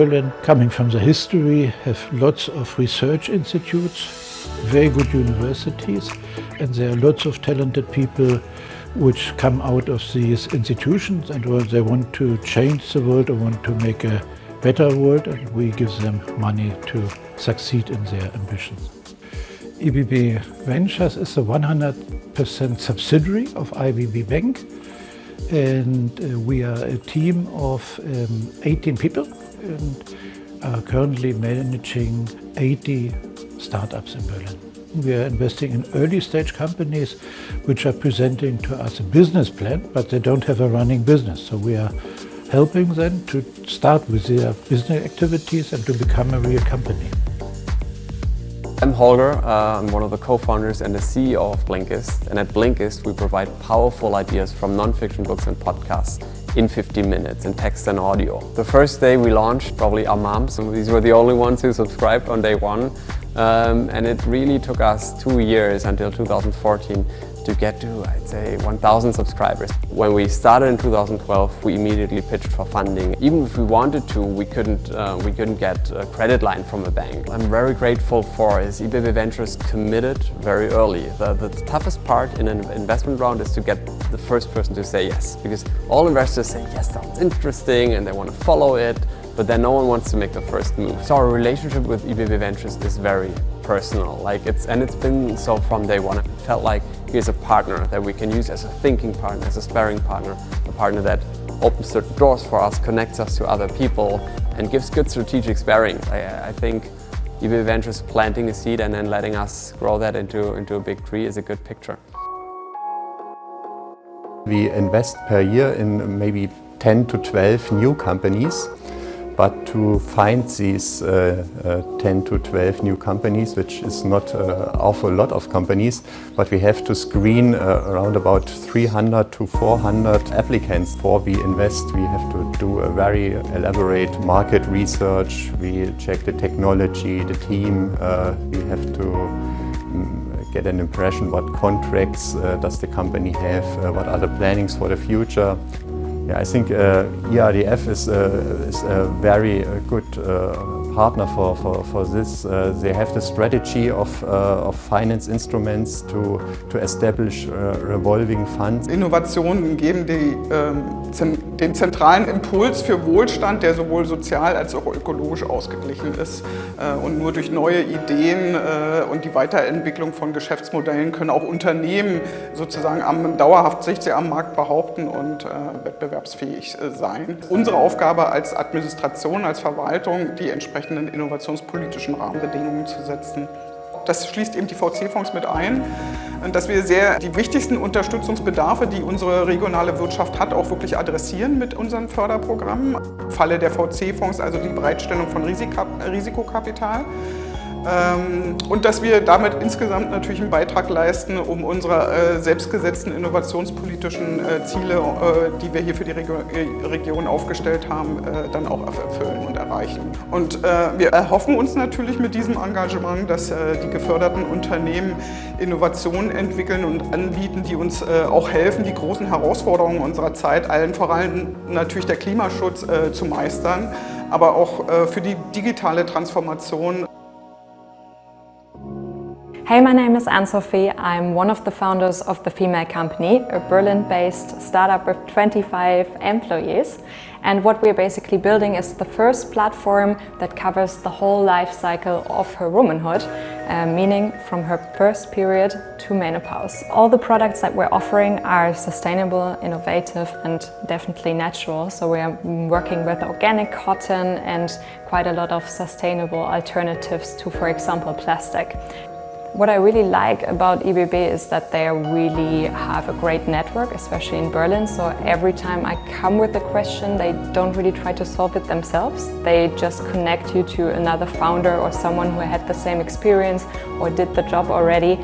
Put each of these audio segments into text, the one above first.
Berlin, coming from the history, have lots of research institutes, very good universities, and there are lots of talented people which come out of these institutions and they want to change the world or want to make a better world, and we give them money to succeed in their ambitions. EBB Ventures is a 100% subsidiary of IBB Bank, and we are a team of 18 people and are currently managing 80 startups in Berlin. We are investing in early stage companies which are presenting to us a business plan, but they don't have a running business. So we are helping them to start with their business activities and to become a real company. I'm Holger, I'm one of the co-founders and the CEO of Blinkist, and at Blinkist we provide powerful ideas from non-fiction books and podcasts in 15 minutes in text and audio. The first day we launched, probably our moms, these were the only ones who subscribed on day one, and it really took us 2 years until 2014 to get to, I'd say, 1,000 subscribers. When we started in 2012, we immediately pitched for funding. Even if we wanted to, we couldn't get a credit line from a bank. I'm very grateful for is EBB Ventures committed very early. The toughest part in an investment round is to get the first person to say yes, because all investors say, yes, sounds interesting, and they want to follow it, but then no one wants to make the first move. So our relationship with EBB Ventures is very personal, it's been so from day one. It felt like he's a partner that we can use as a thinking partner, as a sparring partner, a partner that opens certain doors for us, connects us to other people, and gives good strategic sparring. I think EBB Ventures planting a seed and then letting us grow that into a big tree is a good picture. We invest per year in maybe 10 to 12 new companies. But to find these 10 to 12 new companies, which is not an awful lot of companies, but we have to screen around about 300 to 400 applicants before we invest. We have to do a very elaborate market research. We check the technology, the team. We have to get an impression what contracts does the company have, what are the plannings for the future. Yeah, I think ERDF is a very good partner for this. They have the strategy of finance instruments to establish revolving funds. Innovationen geben den zentralen Impuls für Wohlstand, der sowohl sozial als auch ökologisch ausgeglichen ist. Und nur durch neue Ideen und die Weiterentwicklung von Geschäftsmodellen können auch Unternehmen sozusagen dauerhaft sich am Markt behaupten und wettbewerbsfähig sein. Unsere Aufgabe als Administration, als Verwaltung, die entsprechenden innovationspolitischen Rahmenbedingungen zu setzen. Das schließt eben die VC-Fonds mit ein, dass wir die wichtigsten Unterstützungsbedarfe, die unsere regionale Wirtschaft hat, auch wirklich adressieren mit unseren Förderprogrammen. Im Falle der VC-Fonds also die Bereitstellung von Risikokapital. Und dass wir damit insgesamt natürlich einen Beitrag leisten, um unsere selbstgesetzten innovationspolitischen Ziele, die wir hier für die Region aufgestellt haben, dann auch erfüllen und erreichen. Und wir erhoffen uns natürlich mit diesem Engagement, dass die geförderten Unternehmen Innovationen entwickeln und anbieten, die uns auch helfen, die großen Herausforderungen unserer Zeit, allen voran natürlich der Klimaschutz, zu meistern, aber auch für die digitale Transformation. Hey, my name is Anne-Sophie. I'm one of the founders of The Female Company, a Berlin-based startup with 25 employees. And what we're basically building is the first platform that covers the whole life cycle of her womanhood, meaning from her first period to menopause. All the products that we're offering are sustainable, innovative, and definitely natural. So we are working with organic cotton and quite a lot of sustainable alternatives to, for example, plastic. What I really like about EBB is that they really have a great network, especially in Berlin. So every time I come with a question, they don't really try to solve it themselves. They just connect you to another founder or someone who had the same experience or did the job already.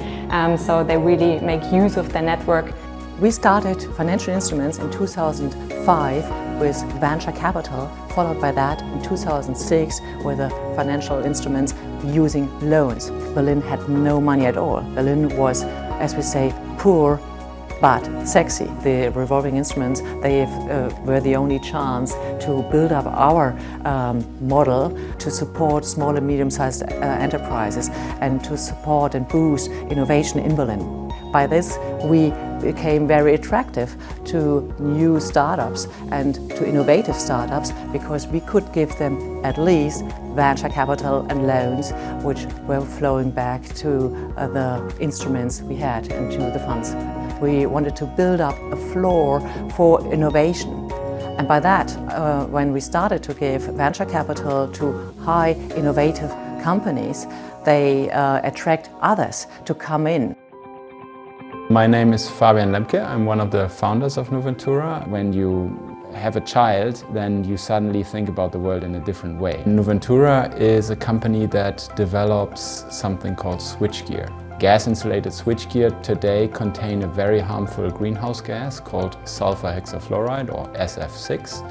So they really make use of their network. We started financial instruments in 2005 with venture capital, followed by that in 2006 with the financial instruments using loans. Berlin had no money at all. Berlin was, as we say, poor but sexy. The revolving instruments, they were the only chance to build up our model to support small and medium-sized enterprises and to support and boost innovation in Berlin. By this, we became very attractive to new startups and to innovative startups because we could give them at least venture capital and loans which were flowing back to the instruments we had and to the funds. We wanted to build up a floor for innovation. And by that, when we started to give venture capital to high innovative companies, they attract others to come in. My name is Fabian Lemke. I'm one of the founders of Nuventura. When you have a child, then you suddenly think about the world in a different way. Nuventura is a company that develops something called switchgear. Gas-insulated switchgear today contain a very harmful greenhouse gas called sulfur hexafluoride, or SF6.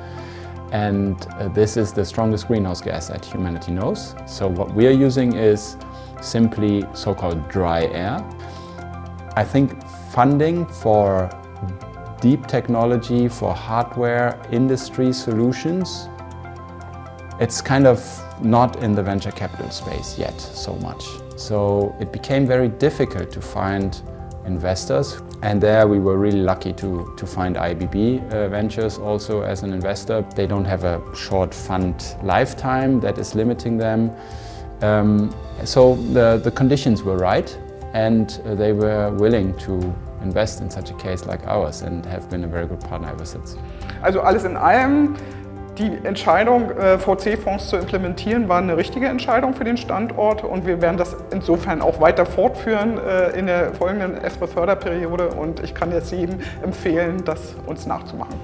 And this is the strongest greenhouse gas that humanity knows. So what we are using is simply so-called dry air. I think funding for deep technology, for hardware industry solutions, it's kind of not in the venture capital space yet so much. So it became very difficult to find investors, and there we were really lucky to find IBB Ventures also as an investor. They don't have a short fund lifetime that is limiting them. So the conditions were right, and they were willing to invest in such a case like ours and have been a very good partner ever since. Also alles in allem, die Entscheidung, VC-Fonds zu implementieren, war eine richtige Entscheidung für den Standort und wir werden das insofern auch weiter fortführen in der folgenden ESPRE-Förderperiode und ich kann jetzt jedem empfehlen, das uns nachzumachen.